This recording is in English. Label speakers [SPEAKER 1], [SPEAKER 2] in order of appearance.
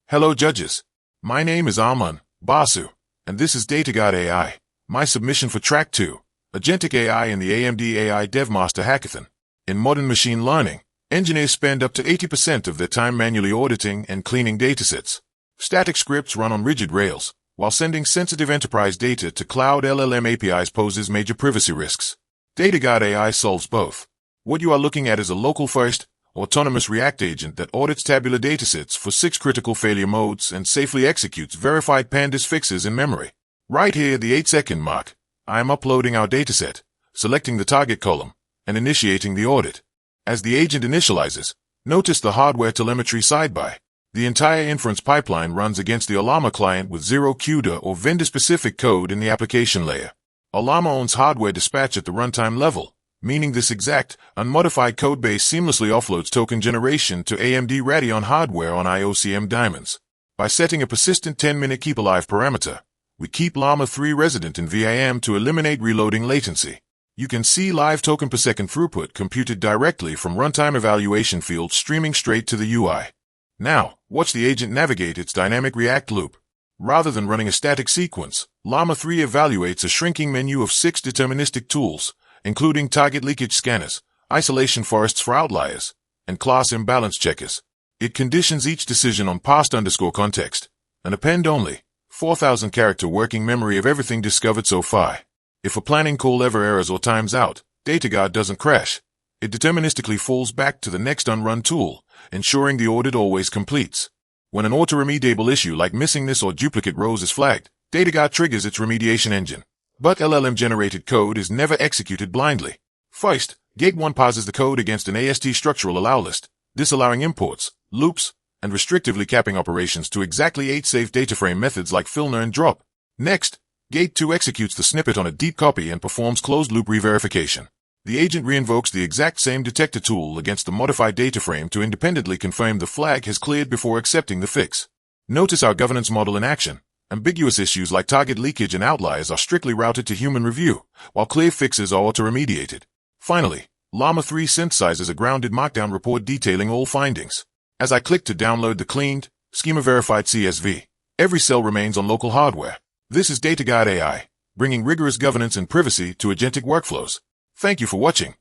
[SPEAKER 1] Hello judges. My name is Aman, Basu, and this is DataGuard AI, my submission for Track 2, Agentic AI in the AMD AI DevMaster Hackathon. In modern machine learning, engineers spend up to 80% of their time manually auditing and cleaning datasets. Static scripts run on rigid rails, while sending sensitive enterprise data to cloud LLM APIs poses major privacy risks. DataGuard AI solves both. What you are looking at is a local-first, autonomous ReAct agent that audits tabular datasets for 6 critical failure modes and safely executes verified Pandas fixes in memory. Right here at the 8-second mark, I am uploading our dataset, selecting the target column, and initiating the audit. As the agent initializes, notice the hardware telemetry sidebar. The entire inference pipeline runs against the Ollama client with zero CUDA or vendor-specific code in the application layer. Ollama owns hardware dispatch at the runtime level, meaning this exact, unmodified codebase seamlessly offloads token generation to AMD Radeon hardware on ROCm diamonds. By setting a persistent 10-minute keep-alive parameter, we keep Llama 3 resident in VIM to eliminate reloading latency. You can see live token per second throughput computed directly from runtime evaluation fields streaming straight to the UI. Now, watch the agent navigate its dynamic ReAct loop. Rather than running a static sequence, Llama 3 evaluates a shrinking menu of 6 deterministic tools, including target leakage scanners, isolation forests for outliers, and class imbalance checkers. It conditions each decision on past_context, and append only, 4,000 character working memory of everything discovered so far. If a planning call ever errors or times out, DataGuard doesn't crash. It deterministically falls back to the next unrun tool, ensuring the audit always completes. When an auto-remediable issue like missingness or duplicate rows is flagged, DataGuard triggers its remediation engine. But LLM-generated code is never executed blindly. First, Gate 1 parses the code against an AST structural allow list, disallowing imports, loops, and restrictively capping operations to exactly 8 safe dataframe methods like fill, learn, drop. Next, Gate 2 executes the snippet on a deep copy and performs closed-loop re-verification. The agent reinvokes the exact same detector tool against the modified dataframe to independently confirm the flag has cleared before accepting the fix. Notice our governance model in action. Ambiguous issues like target leakage and outliers are strictly routed to human review, while clear fixes are auto-remediated. Finally, Llama 3 synthesizes a grounded markdown report detailing all findings. As I click to download the cleaned, schema-verified CSV, every cell remains on local hardware. This is DataGuard AI, bringing rigorous governance and privacy to agentic workflows. Thank you for watching.